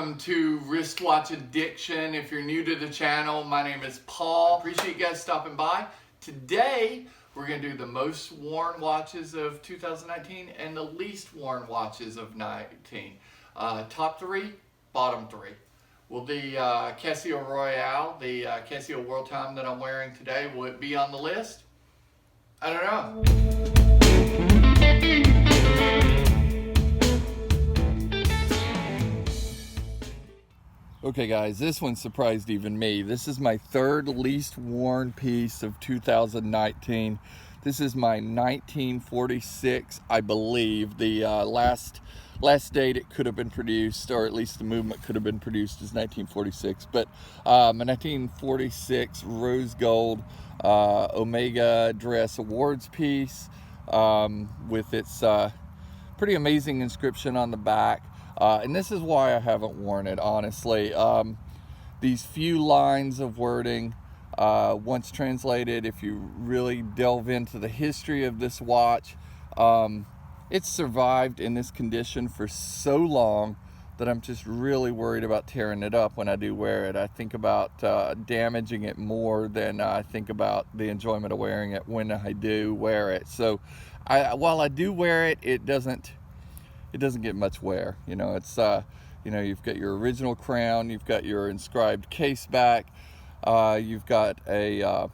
Welcome to Wristwatch Addiction. If you're new to the channel, my name is Paul. Appreciate you guys stopping by. Today, we're going to do the most worn watches of 2019 and the least worn watches of 19. Top three, bottom three. Will the Casio Royale, the Casio World Time that I'm wearing today, will it be on the list? I don't know. Okay guys, this one surprised even me. This is my third least worn piece of 2019. This is my 1946, I believe. The last date it could have been produced, or at least the movement could have been produced, is 1946. But my 1946 rose gold Omega dress awards piece with its pretty amazing inscription on the back. And this is why I haven't worn it, honestly. These few lines of wording, once translated, if you really delve into the history of this watch, it's survived in this condition for so long that I'm just really worried about tearing it up when I do wear it. I think about damaging it more than I think about the enjoyment of wearing it when I do wear it. So while I do wear it, it doesn't get much wear. You know, it's you've got your original crown, you've got your inscribed case back, you've got a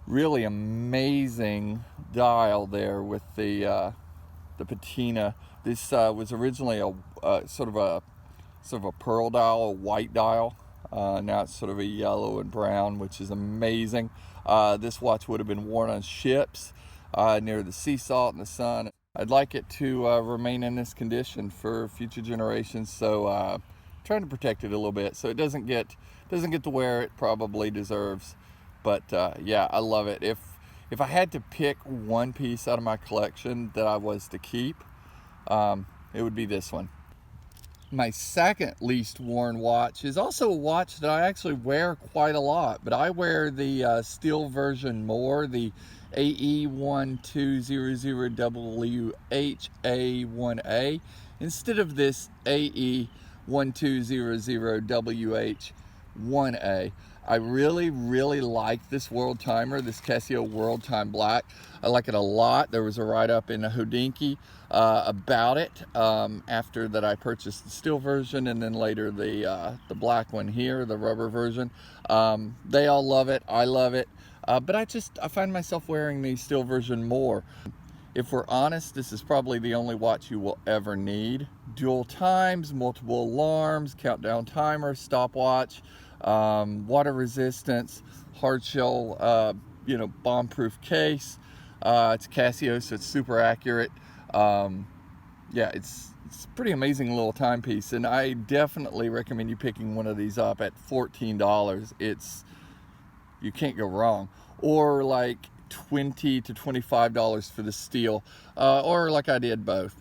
really amazing dial there with the patina. This was originally a sort of a pearl dial, a white dial. Now it's sort of a yellow and brown, which is amazing. This watch would have been worn on ships near the sea salt and the sun. I'd like it to remain in this condition for future generations, so trying to protect it a little bit so it doesn't get the wear it probably deserves. But yeah, I love it. If I had to pick one piece out of my collection that I was to keep, it would be this one. My second least worn watch is also a watch that I actually wear quite a lot, but I wear the steel version more, the AE1200WHA1A instead of this AE1200WH1A. I really like this World Timer, this Casio World Time Black. I like it a lot. There was a write-up in a Hodinkee about it after that I purchased the steel version, and then later the black one here, the rubber version. They all love it. I love it. But I find myself wearing the steel version more. If we're honest, this is probably the only watch you will ever need. Dual times, multiple alarms, countdown timer, stopwatch, water resistance, hard shell, bomb-proof case. It's Casio, so it's super accurate. Yeah, it's a pretty amazing little timepiece, and I definitely recommend you picking one of these up at $14. You can't go wrong. Or like $20 to $25 for the steel, or like I did, both.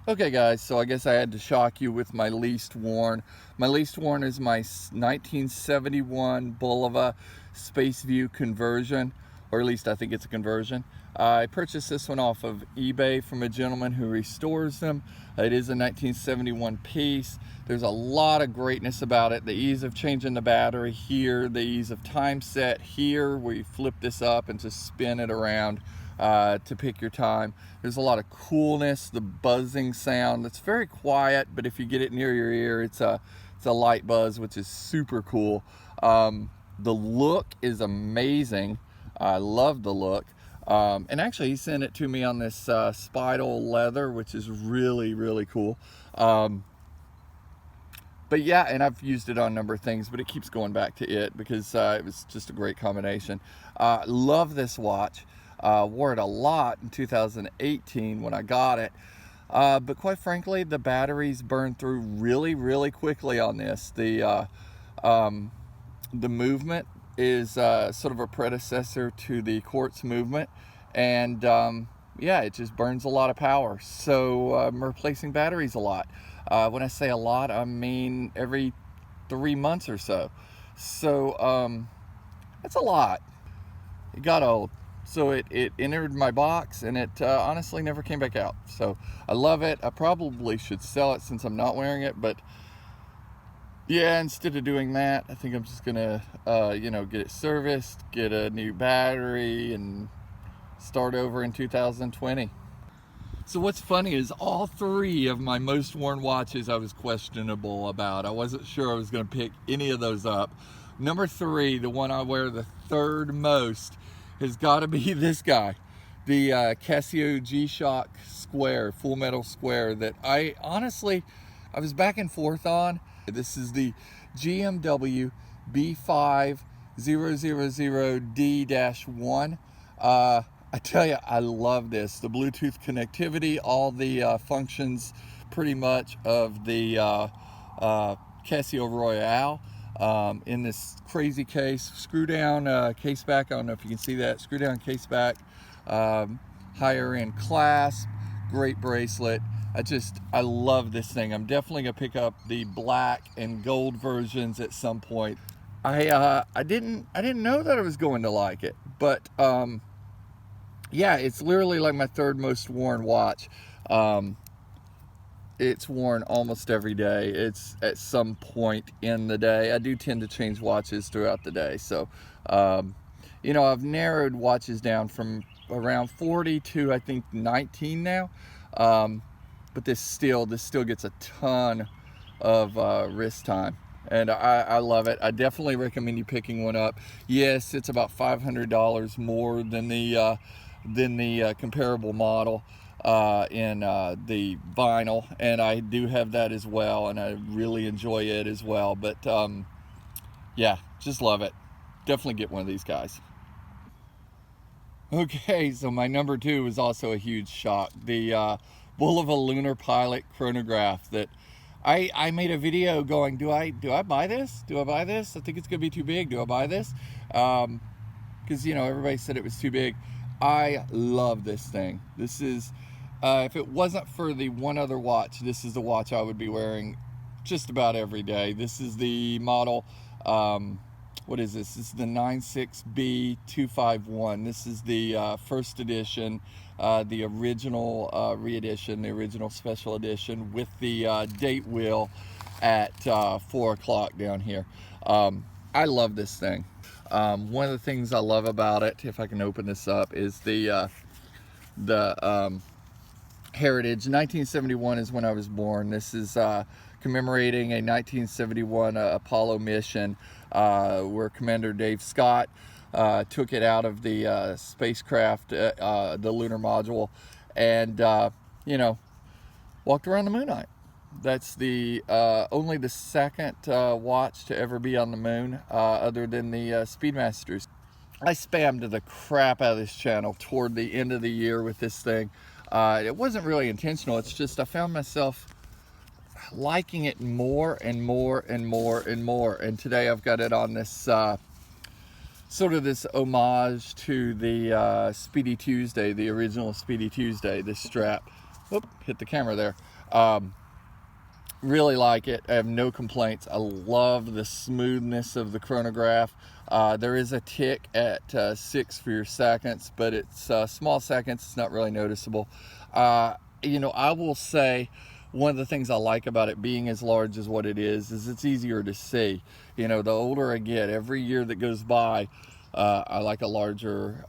Okay guys, so I guess I had to shock you with my least worn. My least worn is my 1971 Bulova Space View conversion, or at least I think it's a conversion. I purchased this one off of eBay from a gentleman who restores them. It is a 1971 piece. There's a lot of greatness about it. The ease of changing the battery here, the ease of time set here, where you flip this up and just spin it around to pick your time. There's a lot of coolness, the buzzing sound. It's very quiet, but if you get it near your ear, it's a light buzz, which is super cool. The look is amazing. I love the look. And actually he sent it to me on this Spidal leather, which is really cool. But yeah, and I've used it on a number of things, but it keeps going back to it because it was just a great combination. Love this watch. Wore it a lot in 2018 when I got it. But quite frankly, the batteries burn through really quickly on this. The movement is sort of a predecessor to the quartz movement, and yeah, it just burns a lot of power. So I'm replacing batteries a lot. When I say a lot, I mean every 3 months or so. So that's a lot. It got old. So it entered my box, and it honestly never came back out. So I love it. I probably should sell it since I'm not wearing it, but Yeah, instead of doing that, I think I'm just gonna, you know, get it serviced, get a new battery, and start over in 2020. So what's funny is all three of my most worn watches I was questionable about. I wasn't sure I was gonna pick any of those up. Number three, the one I wear the third most, has gotta be this guy. The Casio G-Shock Square, full metal square, that I honestly, I was back and forth on. This is the GMW B5000D-1. I tell you, I love this. The Bluetooth connectivity, all the functions pretty much of the Casio Royale in this crazy case. Screw down case back. I don't know if you can see that. Screw down case back. Higher end clasp. Great bracelet. I love this thing. I'm definitely gonna pick up the black and gold versions at some point. I didn't know that I was going to like it, but yeah, it's literally like my third most worn watch. It's worn almost every day. It's at some point in the day. I do tend to change watches throughout the day. So, you know, I've narrowed watches down from around 40 to I think 19 now. But this still gets a ton of wrist time. And I love it. I definitely recommend you picking one up. Yes, it's about $500 more than the comparable model in the vinyl, and I do have that as well, and I really enjoy it as well. But yeah, just love it. Definitely get one of these guys. Okay, so my number two is also a huge shock. The Bulova Lunar Pilot chronograph that I made a video going, do I buy this? Do I buy this? I think it's gonna be too big. Do I buy this? Because you know, everybody said it was too big. I love this thing. This is, if it wasn't for the one other watch, this is the watch I would be wearing just about every day. This is the model, what is this? This is the 96B251. This is the first edition, the original re-edition, the original special edition with the date wheel at 4 o'clock down here. I love this thing. One of the things I love about it, if I can open this up, is the heritage. 1971 is when I was born. This is commemorating a 1971 Apollo mission where Commander Dave Scott took it out of the spacecraft, the lunar module, and you know, walked around the moon night. That's the only the second watch to ever be on the moon, other than the Speedmasters. I spammed the crap out of this channel toward the end of the year with this thing. It wasn't really intentional. It's just I found myself liking it more and more and more and more. And today I've got it on this sort of this homage to the Speedy Tuesday, the original Speedy Tuesday, this strap. Whoop, hit the camera there. Really like it. I have no complaints. I love the smoothness of the chronograph. There is a tick at 6 for your seconds, but it's small seconds. It's not really noticeable. You know, I will say one of the things I like about it being as large as what it is it's easier to see. You know, the older I get, every year that goes by, I like a larger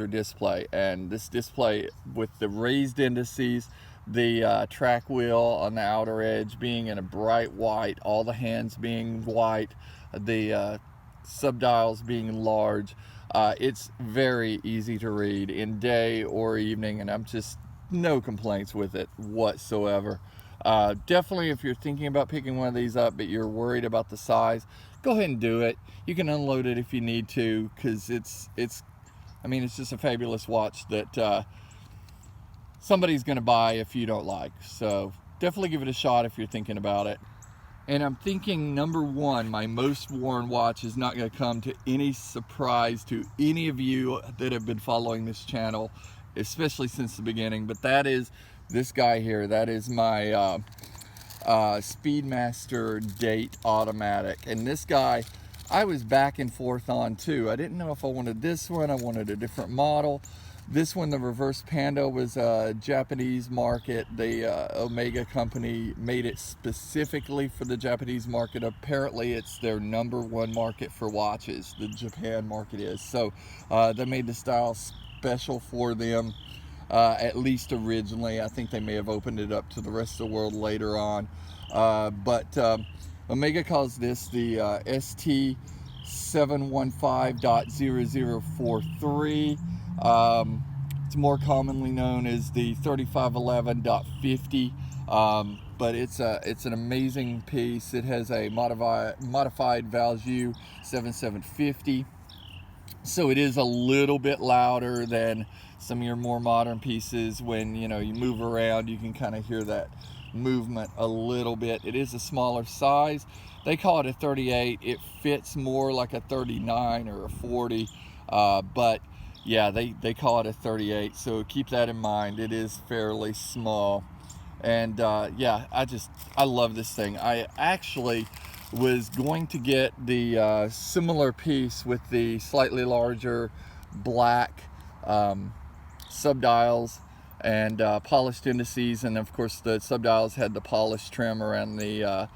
display. And this display with the raised indices, the track wheel on the outer edge being in a bright white, all the hands being white, the subdials being large, it's very easy to read in day or evening, and I'm just no complaints with it whatsoever. Definitely, if you're thinking about picking one of these up but you're worried about the size, go ahead and do it. You can unload it if you need to, because I mean, it's just a fabulous watch that somebody's gonna buy if you don't like. So definitely give it a shot if you're thinking about it. And I'm thinking number one, my most worn watch is not gonna come to any surprise to any of you that have been following this channel, especially since the beginning, but that is this guy here. That is my Speedmaster Date Automatic. And this guy, I was back and forth on too. I didn't know if I wanted this one, I wanted a different model. This one, the Reverse Panda, was a Japanese market. The Omega company made it specifically for the Japanese market. Apparently it's their #1 market for watches, the Japan market is. So they made the style special for them, at least originally. I think they may have opened it up to the rest of the world later on. But Omega calls this the ST715.0043. It's more commonly known as the 3511.50, but it's an amazing piece. It has a modified Valjoux 7750, so it is a little bit louder than some of your more modern pieces. When you move around, you can kind of hear that movement a little bit. It is a smaller size. They call it a 38. It fits more like a 39 or a 40, but yeah, they call it a 38, so keep that in mind. It is fairly small. And yeah, I love this thing. I actually was going to get the similar piece with the slightly larger black subdials and polished indices, and of course the subdials had the polished trim around the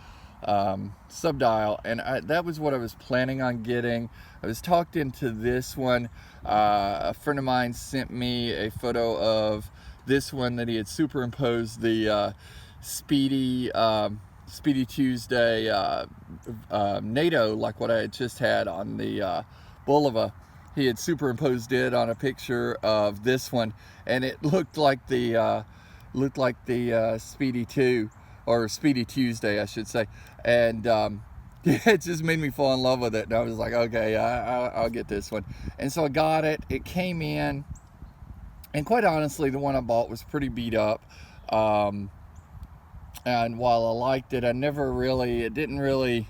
subdial, and that was what I was planning on getting. I was talked into this one. A friend of mine sent me a photo of this one that he had superimposed the Speedy Tuesday NATO, like what I had just had on the Bulova. He had superimposed it on a picture of this one, and it looked like the Speedy 2, or Speedy Tuesday, I should say. And it just made me fall in love with it. And I was like, okay, I'll get this one. And so I got it. It came in, and quite honestly, the one I bought was pretty beat up. And while I liked it, it didn't really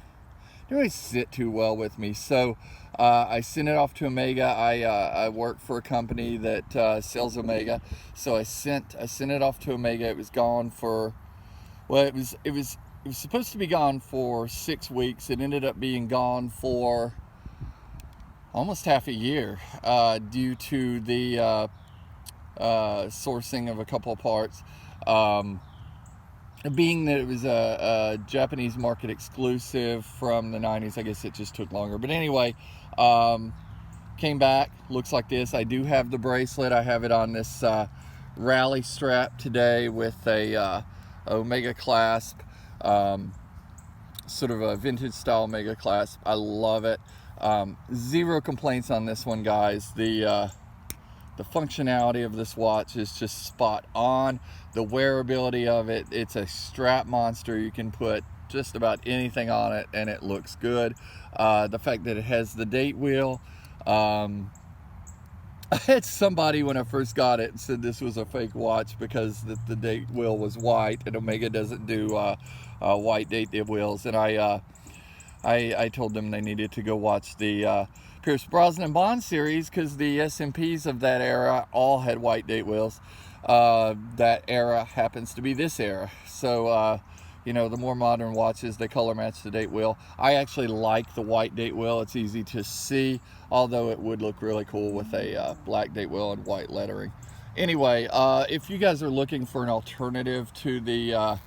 sit too well with me. So I sent it off to Omega. I work for a company that sells Omega, so I sent it off to Omega. It was gone for, well, it was supposed to be gone for 6 weeks. It ended up being gone for almost half a year due to the sourcing of a couple of parts. Being that it was a Japanese market exclusive from the 90s, I guess it just took longer. But anyway, came back, looks like this. I do have the bracelet. I have it on this rally strap today with a Omega clasp, sort of a vintage style Omega clasp. I love it. Zero complaints on this one, guys. The functionality of this watch is just spot on. The wearability of it, it's a strap monster. You can put just about anything on it and it looks good. The fact that it has the date wheel, I had somebody when I first got it said this was a fake watch because the date wheel was white, and Omega doesn't do white date wheels. And I told them they needed to go watch the Pierce Brosnan Bond series, because the S&Ps of that era all had white date wheels. That era happens to be this era. So you know, the more modern watches, they color match the date wheel. I actually like the white date wheel. It's easy to see, although it would look really cool with a black date wheel and white lettering. Anyway, if you guys are looking for an alternative to the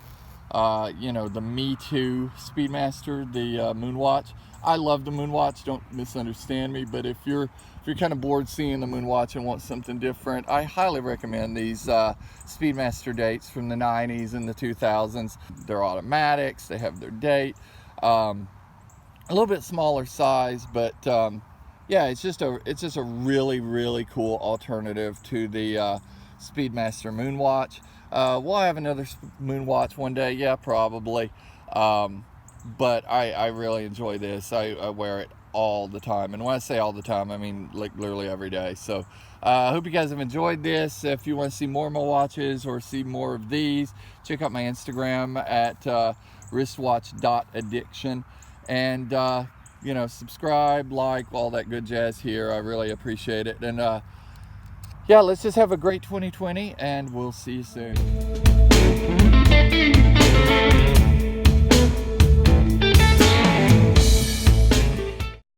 you know, the Me Too Speedmaster, the Moonwatch, I love the Moonwatch, don't misunderstand me, but if you're kind of bored seeing the Moonwatch and want something different, I highly recommend these Speedmaster dates from the 90s and the 2000s. They're automatics, they have their date, a little bit smaller size, but yeah, it's just a really cool alternative to the Speedmaster Moonwatch. Will I have another Moonwatch one day? Yeah, probably. But I really enjoy this. I wear it all the time. And when I say all the time, I mean like literally every day. So I hope you guys have enjoyed this. If you want to see more of my watches or see more of these, check out my Instagram at wristwatch.addiction. And, you know, subscribe, like, all that good jazz here. I really appreciate it. And, yeah, let's just have a great 2020, and we'll see you soon.